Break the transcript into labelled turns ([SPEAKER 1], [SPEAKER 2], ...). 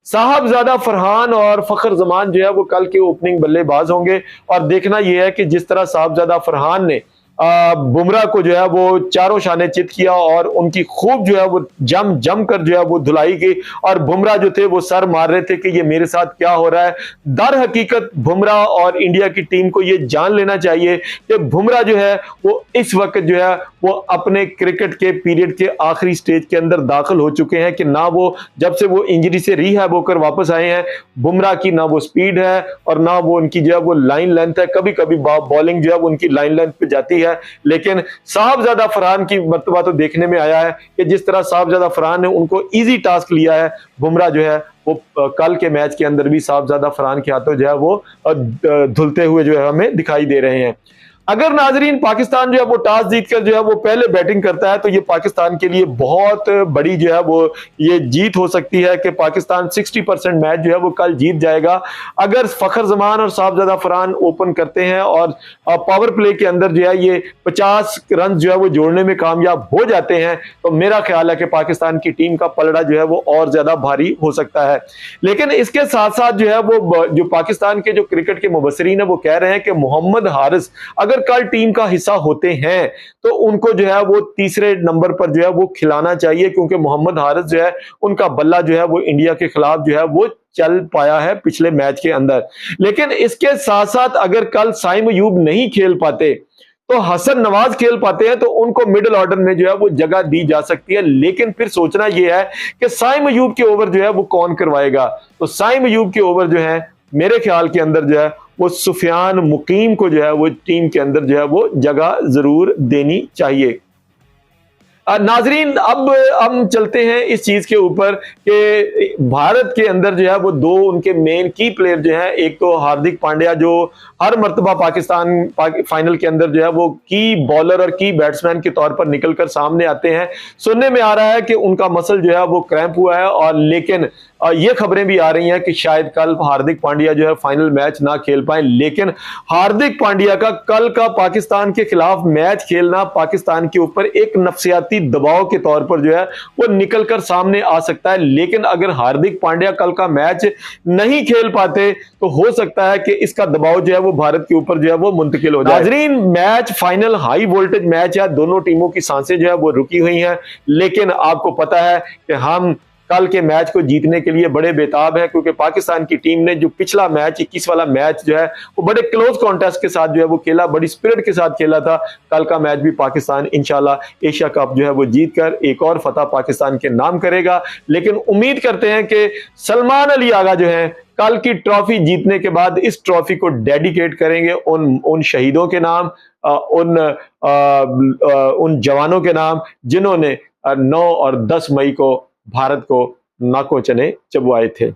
[SPEAKER 1] साहबजादा फरहान और फखर जमान जो है वो कल के ओपनिंग बल्लेबाज होंगे। और देखना यह है कि जिस तरह साहबजादा फरहान ने बुमराह को जो है वो चारों शाने चित किया और उनकी खूब जो है वो जम कर जो है वो धुलाई की, और बुमराह जो थे वो सर मार रहे थे कि ये मेरे साथ क्या हो रहा है। दर हकीकत बुमराह और इंडिया की टीम को ये जान लेना चाहिए कि बुमराह जो है वो इस वक्त जो है वो अपने क्रिकेट के पीरियड के आखिरी स्टेज के अंदर दाखिल हो चुके हैं, कि ना वो जब से वो इंजरी से रिहैब होकर वापस आए हैं, बुमराह की ना वो स्पीड है और ना वो उनकी जो है वो लाइन लेंथ है। कभी कभी बॉलिंग जो है वो उनकी लाइन लेंथ पे जाती है, लेकिन साहबजादा फरहान की मर्तबा तो देखने में आया है कि जिस तरह साहबजादा फरहान ने उनको इजी टास्क लिया है, बुमराह जो है वो कल के मैच के अंदर भी साहबजादा फरहान के हाथों जो है वो धुलते हुए जो है हमें दिखाई दे रहे हैं। अगर नाजरीन पाकिस्तान जो है वो टॉस जीतकर जो है वो पहले बैटिंग करता है तो ये पाकिस्तान के लिए बहुत बड़ी जो है वो ये जीत हो सकती है कि पाकिस्तान 60% मैच जो है वो कल जीत जाएगा। अगर फखर जमान और साहबजादा फरहान ओपन करते हैं और पावर प्ले के अंदर जो है ये 50 रन जो है वो जोड़ने में कामयाब हो जाते हैं तो मेरा ख्याल है कि पाकिस्तान की टीम का पलड़ा जो है वो और ज्यादा भारी हो सकता है। लेकिन इसके साथ साथ जो है वो जो पाकिस्तान के जो क्रिकेट के मुबसरीन है वो कह रहे हैं कि मोहम्मद हारिस अगर कल टीम का हिस्सा होते हैं तो उनको जो है वो तीसरे नंबर पर जो है वो खिलाना चाहिए, क्योंकि मोहम्मद हारिस जो है उनका बल्ला जो है वो इंडिया के खिलाफ जो है वो चल पाया है पिछले मैच के अंदर। लेकिन इसके साथ साथ अगर कल साइम अयूब नहीं खेल पाते तो हसन नवाज खेल पाते हैं तो उनको मिडिल ऑर्डर में जो है वो जगह दी जा सकती है। लेकिन फिर सोचना यह है कि साइम अयूब के ओवर जो है वो कौन करवाएगा, तो साइम अयूब के ओवर जो है मेरे ख्याल के अंदर जो है वो सुफियान मुकीम को जो है वो टीम के अंदर जो है वो जगह जरूर देनी चाहिए। नाजरीन अब हम चलते हैं इस चीज के ऊपर कि भारत के अंदर जो है वो दो उनके मेन की प्लेयर जो हैं, एक तो हार्दिक पांड्या जो हर मर्तबा पाकिस्तान फाइनल के अंदर जो है वो की बॉलर और की बैट्समैन के तौर पर निकलकर सामने आते हैं। सुनने में आ रहा है कि उनका मसल जो है वो क्रैम्प हुआ है, और लेकिन ये खबरें भी आ रही हैं कि शायद कल हार्दिक पांड्या जो है फाइनल मैच ना खेल पाए। लेकिन हार्दिक पांड्या का कल का पाकिस्तान के खिलाफ मैच खेलना पाकिस्तान के ऊपर एक नफसियाती दबाव के तौर पर जो है वो निकलकर सामने आ सकता है। लेकिन अगर हार्दिक पांड्या कल का मैच नहीं खेल पाते तो हो सकता है कि इसका दबाव जो है वो भारत के ऊपर जो है वो मुंतकिल हो जाए। नाजरीन match final high voltage match है, दोनों टीमों की सांसें जो है वो रुकी हुई हैं, लेकिन आपको पता है कि हम कल के मैच को जीतने के लिए बड़े बेताब है, क्योंकि पाकिस्तान की टीम ने जो पिछला मैच 21 वाला मैच जो है वो बड़े क्लोज कॉन्टेस्ट के साथ जो है वो खेला, बड़ी स्पिरिट के साथ खेला था। कल का मैच भी पाकिस्तान इंशाल्लाह एशिया कप जो है वो जीतकर एक और फतह पाकिस्तान के नाम करेगा। लेकिन उम्मीद करते हैं कि सलमान अली आगा जो है कल की ट्रॉफी जीतने के बाद इस ट्रॉफी को डेडिकेट करेंगे उन शहीदों के नाम, उन जवानों के नाम जिन्होंने 9 और 10 मई को भारत को नाकों चने चबवाए थे।